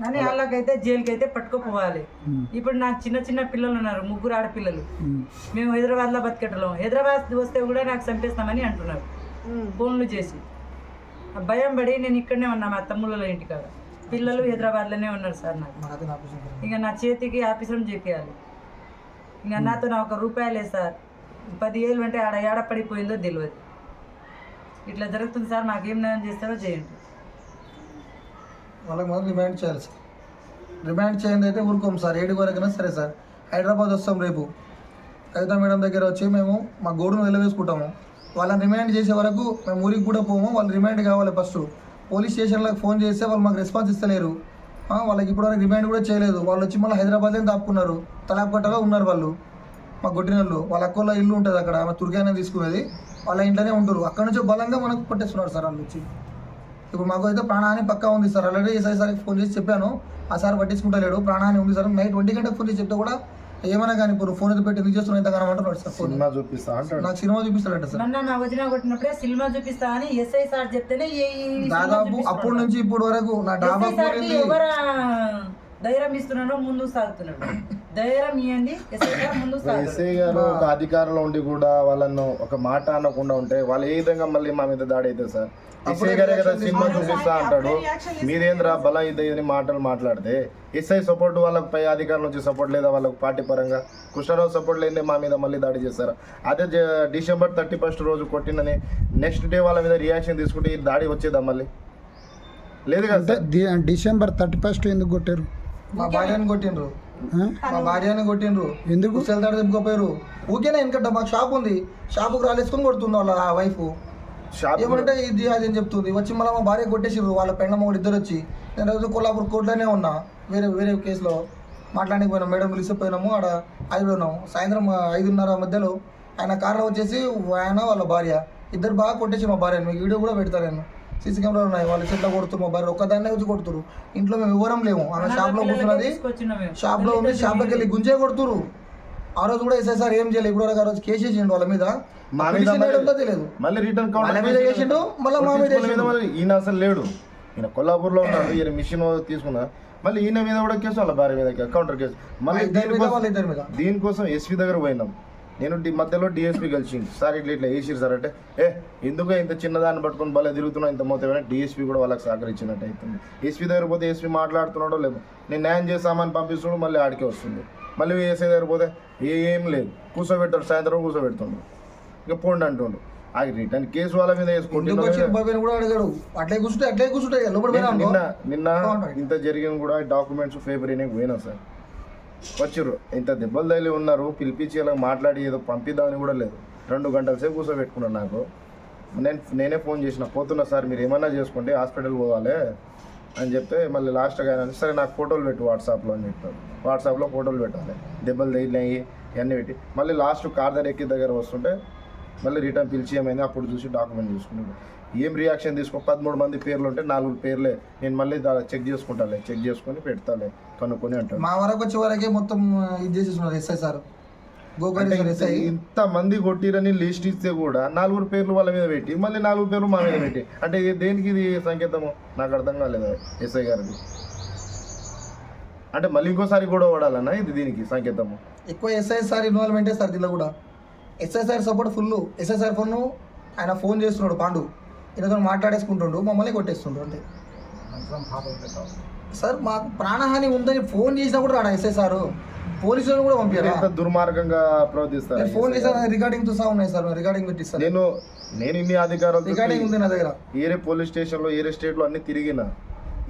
అని వాళ్ళకైతే జైలుకి అయితే పట్టుకుపోవాలి. ఇప్పుడు నాకు చిన్న పిల్లలు ఉన్నారు, 3 ఆడపిల్లలు. మేము హైదరాబాద్లో బతికెట్టలేం. హైదరాబాద్ వస్తే కూడా నాకు చంపేస్తామని అంటున్నారు ఫోన్లు చేసి. భయం పడి నేను ఇక్కడనే ఉన్నా మా తమ్ముళ్ళ ఇంటికాడ. పిల్లలు హైదరాబాద్లోనే ఉన్నారు సార్. నాకు ఇక నా చేతికి ఆఫీసరం చేయాలి. ఇంకా నాతో నా 1 రూపాయి లేదు సార్. 10 ఏళ్ళు అంటే ఏడ పడిపోయిందో తెలియదు. ఇట్లా జరుగుతుంది సార్, మాకేం న్యాయం చేస్తారో చేయండి. వాళ్ళకి మొదలు రిమాండ్ చేయాలి సార్. రిమాండ్ చేయండి అయితే ఊరుకోం సార్. 7 వరకైనా సరే సార్. హైదరాబాద్ వస్తాం రేపు, కవిత మేడం దగ్గర వచ్చి మేము మా గోడును నిలవేసుకుంటాము. వాళ్ళని రిమాండ్ చేసే వరకు మేము ఊరికి కూడా పోము. వాళ్ళు రిమాండ్ కావాలి ఫస్ట్. పోలీస్ స్టేషన్లకు ఫోన్ చేస్తే వాళ్ళు మాకు రెస్పాన్స్ ఇస్తలేరు. వాళ్ళకి ఇప్పటివరకు రిమాండ్ కూడా చేయలేదు. వాళ్ళు వచ్చి మళ్ళీ హైదరాబాద్లో దాపుకున్నారు. తలాపట్టలో ఉన్నారు వాళ్ళు, మా గొడ్డినళ్ళు. వాళ్ళ అక్కల ఇల్లు ఉంటుంది అక్కడ, ఆమె తుర్కానే తీసుకునేది, వాళ్ళ ఇంట్లోనే ఉంటారు. అక్కడ నుంచి బలంగా మనకు పట్టేస్తున్నారు సార్ వాళ్ళు వచ్చి. ఇప్పుడు మాకు అయితే ప్రాణహాని పక్కా ఉంది సార్. ఆల్రెడీ ఎస్ఐ సార్కి ఫోన్ చేసి చెప్పాను, ఆ సార్ పట్టించుకుంటలేడు. ప్రాణహాని ఉంది సార్. నైట్ 20 గంటలకు ఫోన్ చేసి చెప్తే కూడా ఏమైనా కానీ ఇప్పుడు ఫోన్ అయితే పెట్టి ఎందుకు చేస్తున్నా ఇంత కాలం అంటున్నాడు సార్. సినిమా చూపిస్తా అంటాడు, నాకు సినిమా చూపిస్తాడంట సార్. నా వదిన కొట్టినప్పుడే సినిమా చూపిస్తా అని ఎస్ఐ సార్ చెప్తేనే దాదాపు అప్పటి నుంచి ఇప్పుడు వరకు నా డాబా ఎవరు ధైర్యం ఇస్తున్నాడో ముందుకు సాగుతున్నాడు. ధైర్యం ఇవ్వండి ఎస్ఐ గారు ఒక అధికారంలో ఉండి కూడా వాళ్ళను ఒక మాట అనకుండా ఉంటే వాళ్ళు ఏ విధంగా మళ్ళీ మా మీద దాడి అవుతుంది సార్. ఎస్ఐ గారే కదా సినిమా చూపిస్తా అంటాడు, మీరేంద్రా బలం ఇదని మాటలు మాట్లాడితే ఎస్ఐ సపోర్ట్ వాళ్ళకి పై అధికారుల నుంచి సపోర్ట్ లేదా వాళ్ళకి పార్టీ పరంగా? కృష్ణారావు సపోర్ట్ లేదే మా మీద మళ్ళీ దాడి చేస్తారు. అదే డిసెంబర్ 31 రోజు కొట్టినని నెక్స్ట్ డే వాళ్ళ మీద రియాక్షన్ తీసుకుంటే ఈ దాడి వచ్చేదా మళ్ళీ? లేదు కదా. డిసెంబర్ 31 ఎందుకు కొట్టారు? మా భార్యని కొట్టిండ్రు, మా భార్యని కొట్టిండ్రు. ఎందుకు కుసెల్తాడు తెప్పుకోపోయారు? ఊకేనా వెనకట మాకు షాప్ ఉంది, షాపుకు రాలేసుకొని కొడుతుంది వాళ్ళ వైఫ్. ఏమంటే ఇది అది అని చెప్తుంది. వచ్చి మళ్ళీ మా భార్య కొట్టేసిర్రు. వాళ్ళ పెండ మొగుడు 2 వచ్చి. నేను రోజు కొల్లాపూర్ కోర్టులోనే ఉన్నా, వేరే కేసులో మాట్లాడానికి పోయినాం. మేడం పిలిచిపోయినాము, ఆడ ఆగిపోయినాము. సాయంత్రం 5:30 మధ్యలో ఆయన కార్లో వచ్చేసి ఆయన వాళ్ళ భార్య ఇద్దరు బాగా కొట్టేసి మా భార్యని. మీకు వీడియో కూడా పెడతారు, నేను సీసీ కెమెరాలు ఉన్నాయి. వాళ్ళు చెట్ల కొడుతున్నారు, మా భార్య ఒక్కదాన్నే వచ్చి కొడుతురు. ఇంట్లో మేము వివరం లేము. ఆమె షాప్లో కూర్చున్నది, షాప్లో ఉంది, షాప్లోకి వెళ్ళి గుంజే కొడుతురు. ఆ రోజు కూడా ఎస్ఐ సార్ ఏం చేయలేదు. ఇప్పుడు ఆ రోజు కేసు చేసిండు వాళ్ళ మీద, తెలియదు. మళ్ళీ రిటర్న్ వాళ్ళ మీద చేసిండు, మళ్ళీ మా మీద ఈయన అసలు లేడు. ఈయన కొల్లాపూర్లో ఉన్నాడు, ఈయన మిషన్ తీసుకున్నా, మళ్ళీ ఈయన మీద కూడా కేసు, వాళ్ళ భార్య మీద కౌంటర్ కేసు. మళ్ళీ ఇద్దరి మీద దీనికోసం ఎస్పీ దగ్గర పోయినాం. నేను మధ్యలో డిఎస్పీ కలిసింది, సార్ ఇట్లా ఇట్లా వేసిరు సార్ అంటే, ఎందుకు ఇంత చిన్నదాన్ని పట్టుకొని భలే తిరుగుతున్నా ఇంత మోతేమైనా డిఎస్పీ కూడా వాళ్ళకి సహకరించినట్టు అవుతుంది. ఎస్పీ దగ్గర పోతే ఎస్పీ మాట్లాడుతున్నాడో లేదు, నేను న్యాయం చేస్తామని పంపిస్తున్నాడు, మళ్ళీ ఆడికే వస్తుంది. మళ్ళీ ఏసీ దగ్గర పోతే ఏం లేదు, కూర్చోబెట్టాడు, సాయంత్రం కూర్చోబెడుతుండు, ఇంకా పోండి అంటుండు. ఆ రిటర్న్ కేసు వాళ్ళ మీద వేసుకుంటే కూడా అడిగాడు, అట్లే కూర్చుంటే నిన్న ఇంత జరిగిన కూడా డాక్యుమెంట్స్ పేపర్ అయినా పోయినా సార్, వచ్చిర్రు ఇంత దెబ్బలు తగిలి ఉన్నారు, పిలిపించి ఇలా మాట్లాడి ఏదో పంపిద్దామని కూడా లేదు. 2 గంటల సేపు కూర్చోబెట్టుకున్నాను. నాకు నేనే ఫోన్ చేసిన, పోతున్నా సార్ మీరు ఏమన్నా చేసుకోండి హాస్పిటల్ పోవాలి అని చెప్తే, మళ్ళీ లాస్ట్గా ఆయన సరే నాకు ఫోటోలు పెట్టు వాట్సాప్లో అని చెప్పారు. వాట్సాప్లో ఫోటోలు పెట్టాలి, దెబ్బలు తగిలినాయి ఇవన్నీ పెట్టి. మళ్ళీ లాస్ట్ కార్ దగ్గర వస్తుంటే మళ్ళీ రిటర్న్ పిలిచి ఏమైంది అప్పుడు చూసి డాక్యుమెంట్ చూసుకున్నాను. ఏం రియాక్షన్ తీసుకో, 13 మంది పేర్లు ఉంటే 4 పేర్లే, నేను మళ్ళీ చెక్ చేసుకుంటాలే, చెక్ చేసుకొని పెడతాలే కనుక్కొని అంటాను. మా వరకు వచ్చే వరకే మొత్తం ఇది చేసేస్తున్నారు ఎస్ఐ సార్. ఇంత మంది కొట్టిరని లిస్ట్ ఇస్తే కూడా 4 పేర్లు వాళ్ళ మీద పెట్టి మళ్ళీ 4 పేర్లు మా మీద పెట్టి, అంటే దేనికి ఇది సంకేతము నాకు అర్థం కాలేదు ఎస్ఐ గారిది. అంటే మళ్ళీ ఇంకోసారి కూడా ఓడాలన్నా ఇది దీనికి సంకేతము. ఎక్కువ ఎస్ఐ సార్ ఇన్వాల్వ్మెంటే సార్ దీనిలో కూడా. SI sir support full. SI sir ఆయన ఫోన్ చేస్తున్నాడు పాండు, ఈయనతో మాట్లాడేసుకుంటుండు, మమ్మల్ని కొట్టేస్తుండ్రు. అంటే సార్ మాకు ప్రాణహాని ఉందని ఫోన్ చేసినా కూడా రాడా ఎస్ఐ సార్, పోలీసులను కూడా పంపారు. దుర్మార్గంగా ప్రవర్తిస్తారు. ఫోన్ చేశాను, రికార్డింగ్ తో సహా ఉన్నాయి సార్, రికార్డింగ్ పెట్టిస్తాను. నేను ఇన్ని అధికారాలు రికార్డింగ్ ఉంది నా దగ్గర. ఏరే పోలీస్ స్టేషన్లో ఏరే స్టేట్లో అన్ని తిరిగిన,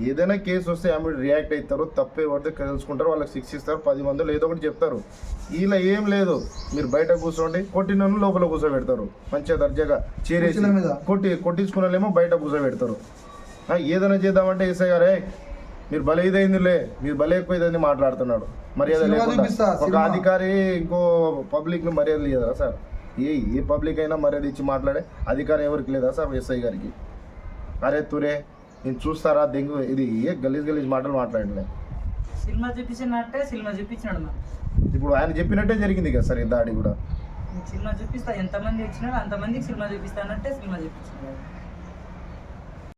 ఏదైనా కేసు వస్తే ఆమె రియాక్ట్ అవుతారు, తప్పే పడితే తెలుసుకుంటారు, వాళ్ళకి శిక్షిస్తారు, 10 మందిలో ఏదో ఒకటి చెప్తారు. ఇలా ఏం లేదు, మీరు బయట కూర్చోండి, కొట్టిన లోపల కూర్చోబెడతారు, మంచిగా దర్జాగా చేరేసి కొట్టించుకునేమో బయట కూర్చోబెడతారు. ఏదైనా చేద్దామంటే ఎస్ఐ గారే మీరు భలే ఇదైందిలే, మీరు భలే ఎక్కువ ఇదైంది మాట్లాడుతున్నాడు. మర్యాద లేకుండా ఒక అధికారి ఇంకో పబ్లిక్ ను మర్యాద లేదా సార్? ఏ పబ్లిక్ అయినా మర్యాద ఇచ్చి మాట్లాడే అధికారం ఎవరికి లేదా సార్? ఎస్ఐ గారికి అరే తురే నేను చూస్తారా దెంగు, ఇది ఏ గలీజ్ మాటలు మాట్లాడలే. సినిమా చూపించినట్టే సినిమా చూపించినాడు. ఇప్పుడు ఆయన చెప్పినట్టే జరిగింది కదా సార్ ఈ దాడి కూడా. సినిమా చూపిస్తా, ఎంతమంది వచ్చినాడు అంతమందికి సినిమా చూపిస్తానంటే సినిమా చూపించినాడు.